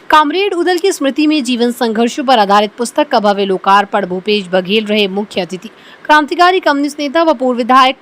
Comrade Udal की स्मृति में जीवन संघर्षों पर आधारित पुस्तक का भव्य लोकार्पण भूपेश बघेल रहे मुख्य अतिथि। क्रांतिकारी कम्युनिस्ट नेता व पूर्व विधायक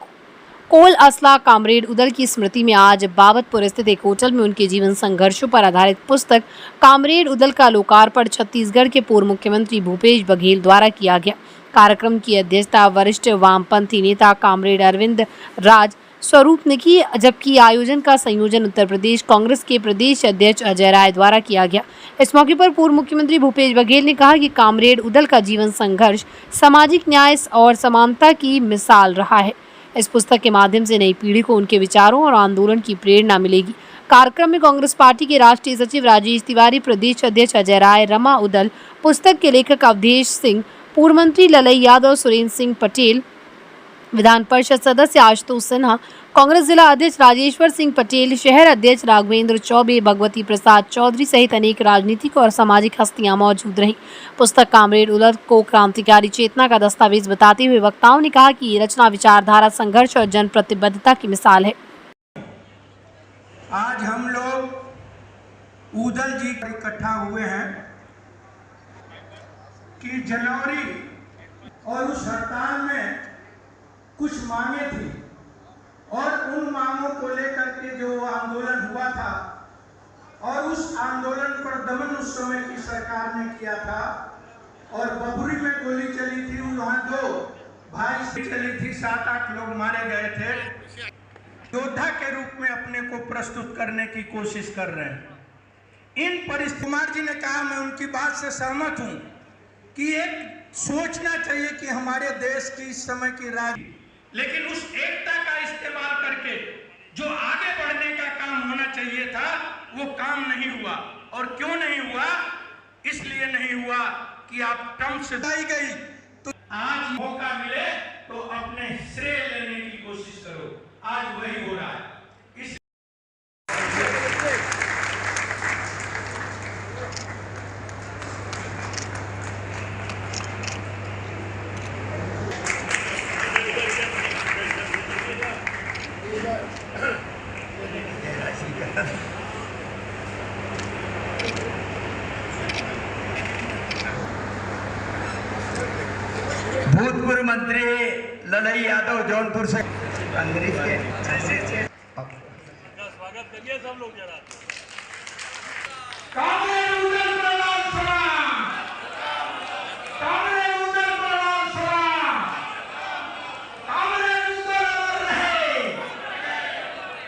कोल असला कामरेड उदल की स्मृति में आज बाबतपुर स्थित एक होटल में उनके जीवन संघर्षों पर आधारित पुस्तक कामरेड उदल का लोकार्पण छत्तीसगढ़ के पूर्व मुख्यमंत्री भूपेश बघेल द्वारा किया गया। कार्यक्रम की अध्यक्षता वरिष्ठ वामपंथी नेता कामरेड अरविंद राज स्वरूप ने की, जबकि आयोजन का संयोजन उत्तर प्रदेश कांग्रेस के प्रदेश अध्यक्ष अजय राय द्वारा किया गया। इस मौके पर पूर्व मुख्यमंत्री भूपेश बघेल ने कहा कि कामरेड उदल का जीवन संघर्ष सामाजिक न्याय और समानता की मिसाल रहा है। इस पुस्तक के माध्यम से नई पीढ़ी को उनके विचारों और आंदोलन की प्रेरणा मिलेगी। कार्यक्रम में कांग्रेस पार्टी के राष्ट्रीय सचिव राजेश तिवारी, प्रदेश अध्यक्ष अजय राय, रमा उदल, पुस्तक के लेखक अवधेश सिंह, पूर्व मंत्री ललई यादव, सुरेंद्र सिंह पटेल, विधान परिषद सदस्य आशुतोष सिन्हा, कांग्रेस जिला अध्यक्ष राजेश्वर सिंह पटेल, शहर अध्यक्ष राघवेंद्र चौबे, भगवती प्रसाद चौधरी सहित अनेक राजनीतिक और सामाजिक हस्तियां मौजूद रहीं। पुस्तक कामरेड उदल को क्रांतिकारी चेतना का दस्तावेज बताते हुए वक्ताओं ने कहा कि ये रचना विचारधारा, संघर्ष और जन प्रतिबद्धता की मिसाल है। आज हम लोग उदल जी इकट्ठा हुए हैं कि जनवरी और उस हड़ताल में कुछ मांगे थी और उन मांगों को लेकर के जो आंदोलन हुआ था और उस आंदोलन पर दमन उस समय की सरकार ने किया था और बबुरी में गोली चली थी, वहां 2 भाई से चली थी, 7-8 लोग मारे गए थे। योद्धा के रूप में अपने को प्रस्तुत करने की कोशिश कर रहे हैं। इन परिस्थितियों कुमार जी ने कहा, मैं उनकी बात से सहमत हूं कि एक सोचना चाहिए कि हमारे देश की इस समय की राजनीति, लेकिन उस एकता का इस्तेमाल करके जो आगे बढ़ने का काम होना चाहिए था वो काम नहीं हुआ। और क्यों नहीं हुआ? इसलिए नहीं हुआ कि आप टर्म से आई गई। तो आज मौका मिले तो अपने श्रेय लेने की कोशिश करो। आज वही हो रहा है। भूतपूर्व मंत्री ललई यादव जौनपुर से कांग्रेस के स्वागत करिए सब लोग जरा। कामरेड उदल प्रणाम सलाम, कामरेड उदल प्रणाम सलाम, कामरेड उदल अमर रहे,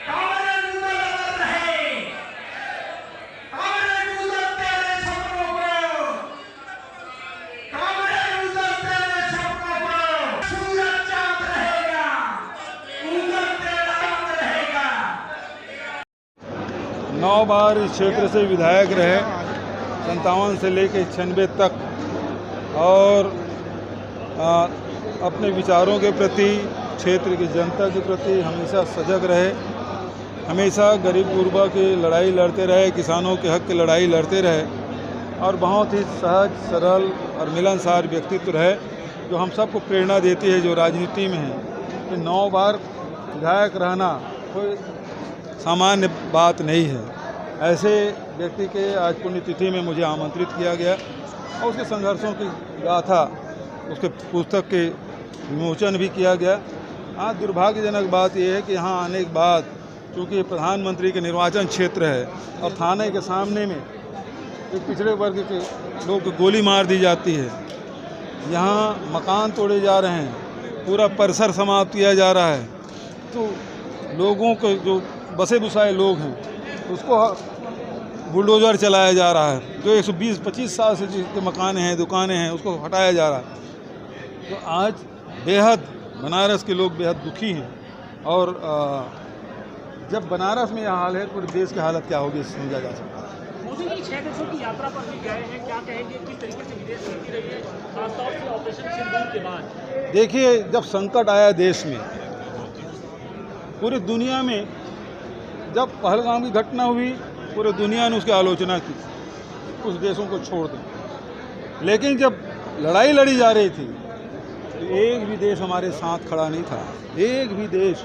कामरेड उदल अमर रहे, कामरेड उदल तेरे सपनों को, कामरेड उदल तेरे सपनों को सूरज चांद रहेगा, उदल तेरा चांद रहेगा। 9 बार इस क्षेत्र से विधायक रहे, 57 से लेकर 96 तक, और अपने विचारों के प्रति, क्षेत्र की जनता के प्रति हमेशा सजग रहे। हमेशा गरीब गुरबा की लड़ाई लड़ते रहे, किसानों के हक की लड़ाई लड़ते रहे और बहुत ही सहज, सरल और मिलनसार व्यक्तित्व रहे, जो हम सबको प्रेरणा देती है जो राजनीति में है कि 9 बार विधायक रहना कोई सामान्य बात नहीं है। ऐसे व्यक्ति के आज पुण्यतिथि में मुझे आमंत्रित किया गया और उसके संघर्षों की गाथा, उसके पुस्तक के विमोचन भी किया गया। आज दुर्भाग्यजनक बात यह है कि यहाँ आने के बाद, चूँकि प्रधानमंत्री के निर्वाचन क्षेत्र है और थाने के सामने में एक पिछड़े वर्ग के लोग को गोली मार दी जाती है, यहाँ मकान तोड़े जा रहे हैं, पूरा परिसर समाप्त किया जा रहा है, तो लोगों को जो बसे बुसाए लोग हैं उसको बुलडोज़र चलाया जा रहा है। जो 120-25 साल से जिसके मकान हैं, दुकानें हैं, उसको हटाया जा रहा है। तो आज बेहद बनारस के लोग बेहद दुखी हैं और जब बनारस में यह हाल है पूरे देश की हालत क्या होगी समझा जा सकता है। मोदी जी 6 देशों की यात्रा पर भी गए हैं, क्या कहेंगे, किस तरीके से विदेश नीति रही है, खासतौर से ऑपरेशन सिंदूर के बाद? देखिए, जब संकट आया देश में, पूरी दुनिया में, जब पहलगाम की घटना हुई पूरी दुनिया ने उसकी आलोचना की, कुछ देशों को छोड़ दें। लेकिन जब लड़ाई लड़ी जा रही थी तो एक भी देश हमारे साथ खड़ा नहीं था, एक भी देश।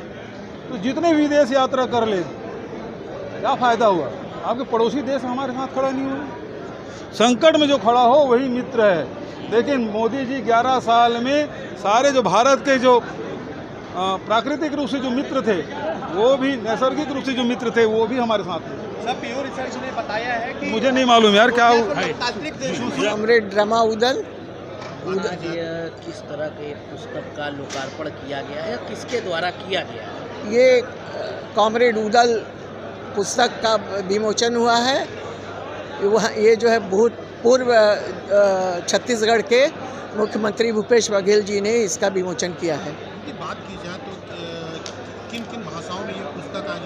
तो जितने विदेश यात्रा कर ले क्या फ़ायदा हुआ? आपके पड़ोसी देश हमारे साथ खड़ा नहीं हुआ। संकट में जो खड़ा हो वही मित्र है। लेकिन मोदी जी 11 साल में सारे जो भारत के जो प्राकृतिक रूप से जो मित्र थे, वो भी नैसर्गिक रूप से जो मित्र थे, वो भी हमारे साथ थे। सर, प्योर रिसर्च ने बताया है कि मुझे नहीं मालूम यार क्या कॉमरेड रमा उदल आज किस तरह के पुस्तक का लोकार्पण किया गया है, किसके द्वारा किया गया है? ये कॉमरेड उदल पुस्तक का विमोचन हुआ है। वह ये जो है भूतपूर्व छत्तीसगढ़ के मुख्यमंत्री भूपेश बघेल जी ने इसका विमोचन किया है। की बात की जाए तो किन किन भाषाओं में ये पुस्तक आज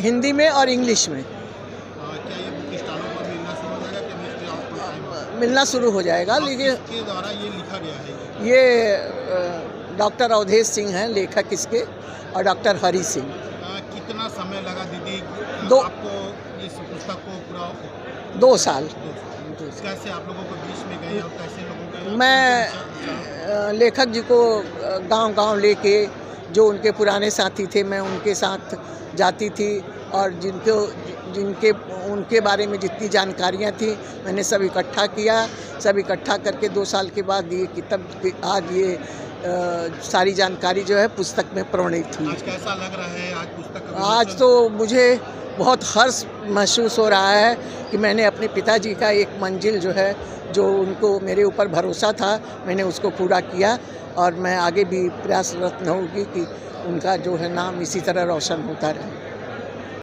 हिंदी में और इंग्लिश में क्या ये बुक स्टॉलों पर मिलना शुरू हो जाएगा, क्या इसके आपको टाइम मिलना शुरू हो जाएगा। लेकिन के द्वारा ये लिखा गया है? ये डॉक्टर अवधेश सिंह हैं लेखक इसके, और डॉक्टर हरि सिंह। कितना समय लगा दीदी आपको इस पुस्तक को पूरा? 2 साल। कैसे आप लोगों को बीच में गए और कैसे लोगों के? मैं लेखक जी को गांव-गांव लेके, जो उनके पुराने साथी थे, मैं उनके साथ जाती थी और उनके बारे में जितनी जानकारियां थी मैंने सब इकट्ठा किया। सब इकट्ठा करके 2 साल के बाद ये किताब आज ये सारी जानकारी जो है पुस्तक में प्रणीत हुई। आज कैसा लग रहा है आज पुस्तक? आज तो मुझे बहुत हर्ष महसूस हो रहा है कि मैंने अपने पिताजी का एक मंजिल जो है, जो उनको मेरे ऊपर भरोसा था, मैंने उसको पूरा किया। और मैं आगे भी प्रयासरत रहूँगी कि उनका जो है नाम इसी तरह रोशन होता रहे।